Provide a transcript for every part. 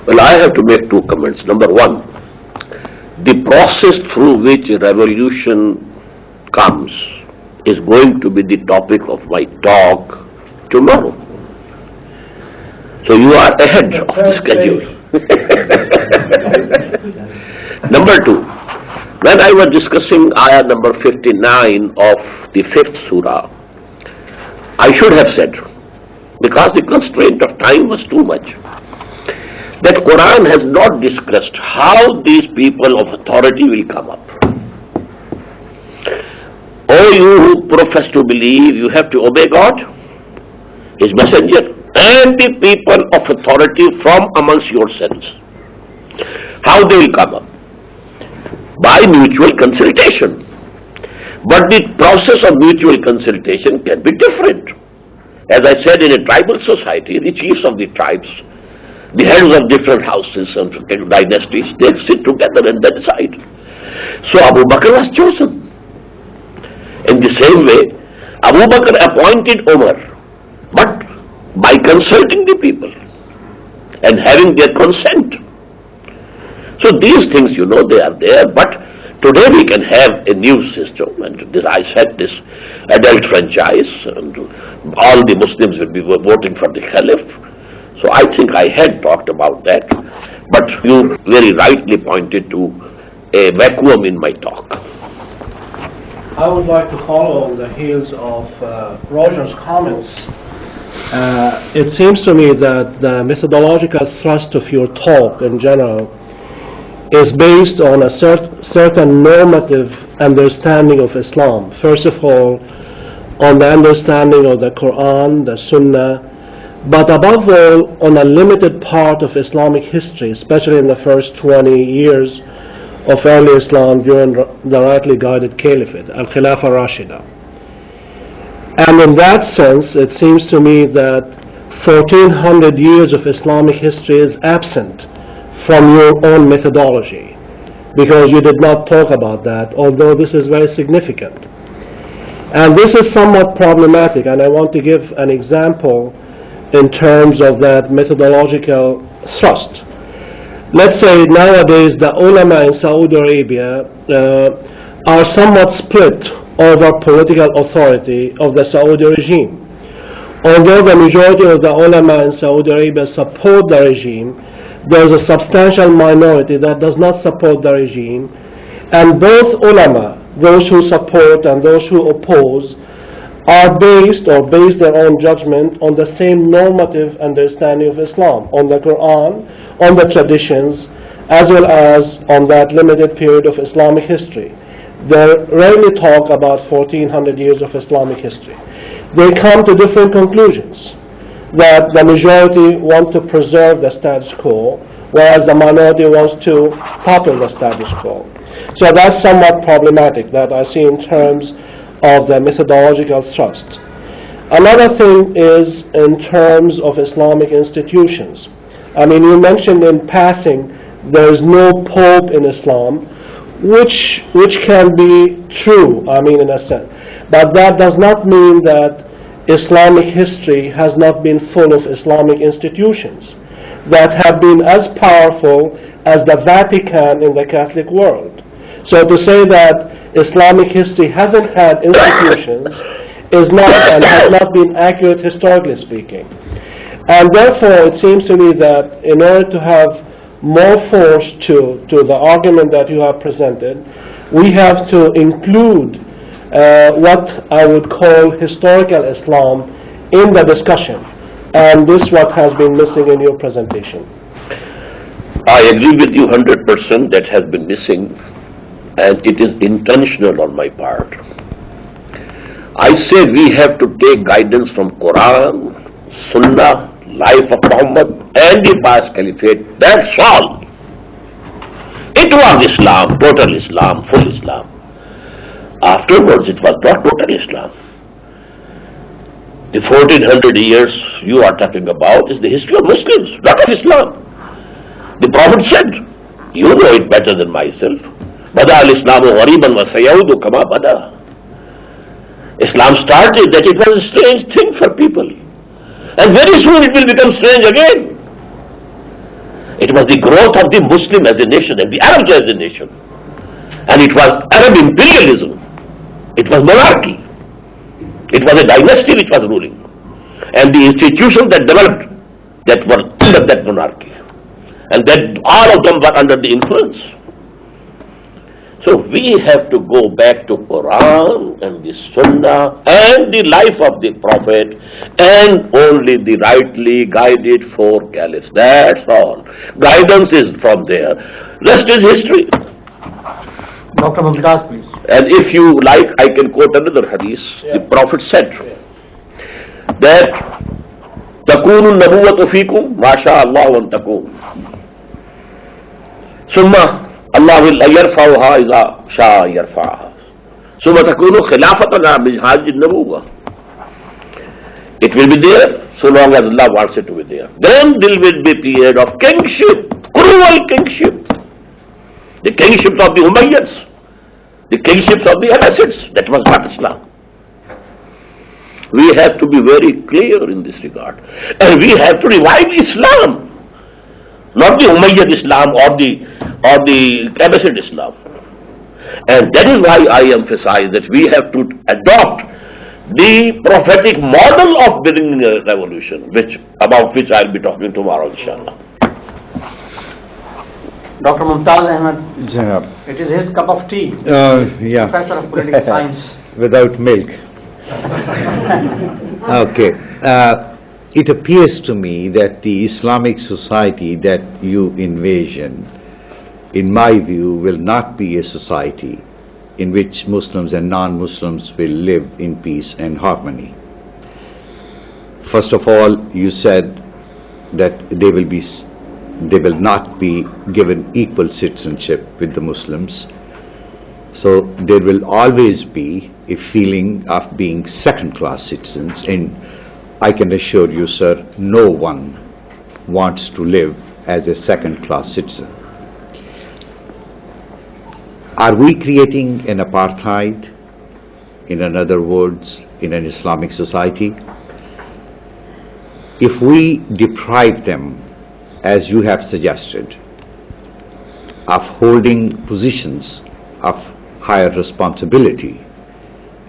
Well, I have to make two comments. Number one, the process through which a revolution comes is going to be the topic of my talk tomorrow. So you are ahead of the schedule. Number two, when I was discussing ayah number 59 of the 5th surah, I should have said, because the constraint of time was too much, that Quran has not discussed how these people of authority will come up. Oh, you who profess to believe, you have to obey God, His messenger, and the people of authority from amongst yourselves. How they will come up? By mutual consultation. But the process of mutual consultation can be different. As I said, in a tribal society, the chiefs of the tribes, the heads of different houses and dynasties, they sit together and they decide. So Abu Bakr was chosen. In the same way, Abu Bakr appointed Umar, but by consulting the people and having their consent. So these things, they are there, but today we can have a new system, and I said this adult franchise, and all the Muslims will be voting for the Caliph. So I think I had talked about that, but you very rightly pointed to a vacuum in my talk. I would like to follow on the heels of Roger's comments. It seems to me that the methodological thrust of your talk in general is based on a certain normative understanding of Islam. First of all, on the understanding of the Quran, the Sunnah, but above all, on a limited part of Islamic history, especially in the first 20 years of early Islam during the rightly guided Caliphate, Al-Khilafah Rashida. And in that sense, it seems to me that 1400 years of Islamic history is absent from your own methodology, because you did not talk about that, although this is very significant. And this is somewhat problematic, and I want to give an example in terms of that methodological thrust. Let's say nowadays the ulama in Saudi Arabia are somewhat split over political authority of the Saudi regime. Although the majority of the ulama in Saudi Arabia support the regime, there is a substantial minority that does not support the regime, and both ulama, those who support and those who oppose, are based their own judgment on the same normative understanding of Islam, on the Quran, on the traditions, as well as on that limited period of Islamic history. They rarely talk about 1400 years of Islamic history. They come to different conclusions, that the majority want to preserve the status quo, whereas the minority wants to topple the status quo. So that's somewhat problematic, that I see in terms of the methodological thrust. Another thing is in terms of Islamic institutions. I mean, you mentioned in passing there is no pope in Islam, which can be true, I mean, in a sense. But that does not mean that Islamic history has not been full of Islamic institutions that have been as powerful as the Vatican in the Catholic world. So to say that Islamic history hasn't had institutions is not and has not been accurate historically speaking. And therefore it seems to me that in order to have more force to the argument that you have presented, we have to include what I would call historical Islam in the discussion. And this is what has been missing in your presentation. I agree with you 100%, that has been missing, and it is intentional on my part. I say we have to take guidance from Quran, Sunnah, life of Muhammad, and the past caliphate. That's all. It was Islam, total Islam, full Islam. Afterwards it was not total Islam. The 1400 years you are talking about is the history of Muslims, not of Islam. The Prophet said, you know it better than myself, Bada al-Islamu ghariban wa sayaudu kama bada. Islam started that it was a strange thing for people, and very soon it will become strange again. It was the growth of the Muslim as a nation and the Arabs as a nation. And it was Arab imperialism. It was monarchy. It was a dynasty which was ruling. And the institutions that developed that were under that monarchy. And that all of them were under the influence. So we have to go back to Quran and the Sunnah and the life of the Prophet and only the rightly guided four caliphs. That's all. Guidance is from there. Rest is history. Dr. Mumtaz, please. And if you like, I can quote another hadith. The Prophet said that تَكُونُ النَّبُوَّةُ فِيكُمْ مَا شَاءَ اللَّهُ أَن تَكُونُ ثُمَّ Allah will yarfa'uha idha sha'a yarfa'uha. Summa takunu khilafatan ala minhaj an-nubuwwah. It will be there so long as Allah wants it to be there. Then there will be a period of kingship, cruel kingship. The kingships of the Umayyads, the kingships of the Abbasids. That was not Islam. We have to be very clear in this regard. And we have to revive Islam. Not the Umayyad Islam or the Abbasid Islam. And that is why I emphasize that we have to adopt the prophetic model of bringing a revolution, about which I will be talking tomorrow, inshallah. Dr. Mumtaz Ahmed, Janab. it is his cup of tea. Yeah. Professor of Political Science. Without milk. Okay. It appears to me that the Islamic society that you envision, in my view, will not be a society in which Muslims and non-Muslims will live in peace and harmony. First of all, you said that they will not be given equal citizenship with the Muslims. So there will always be a feeling of being second-class citizens, and I can assure you, sir, no one wants to live as a second-class citizen. Are we creating an apartheid, in other words, in an Islamic society? If we deprive them, as you have suggested, of holding positions of higher responsibility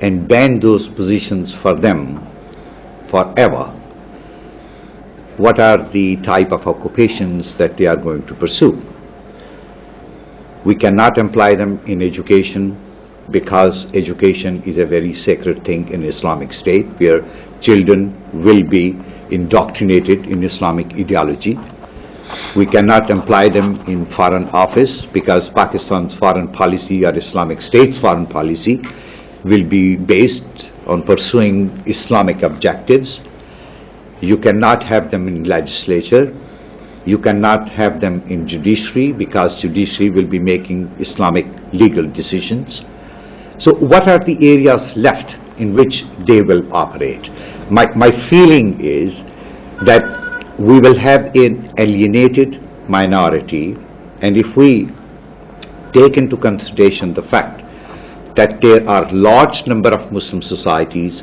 and ban those positions for them forever, what are the type of occupations that they are going to pursue? We cannot employ them in education because education is a very sacred thing in Islamic State, where children will be indoctrinated in Islamic ideology. We cannot employ them in foreign office because Pakistan's foreign policy or Islamic State's foreign policy will be based on pursuing Islamic objectives. You cannot have them in legislature. You cannot have them in judiciary because judiciary will be making Islamic legal decisions. So what are the areas left in which they will operate? My feeling is that we will have an alienated minority, and if we take into consideration the fact that there are large number of Muslim societies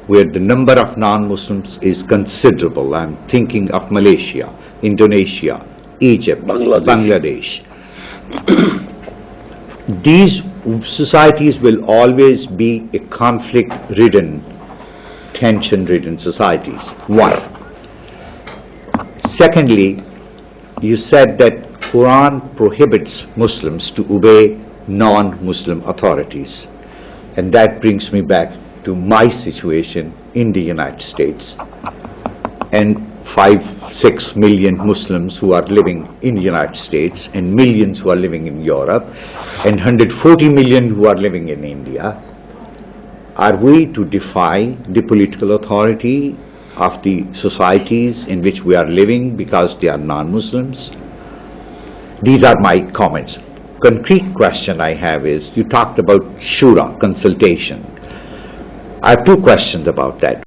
where the number of non-Muslims is considerable. I'm thinking of Malaysia, Indonesia, Egypt, Bangladesh. These societies will always be a conflict-ridden, tension-ridden societies. One. Secondly, you said that Quran prohibits Muslims to obey non-Muslim authorities, and that brings me back to my situation in the United States and 5-6 million Muslims who are living in the United States and millions who are living in Europe and 140 million who are living in India. Are we to defy the political authority of the societies in which we are living because they are non-Muslims? These are my comments. Concrete question I have is, you talked about shura, consultation. I have two questions about that.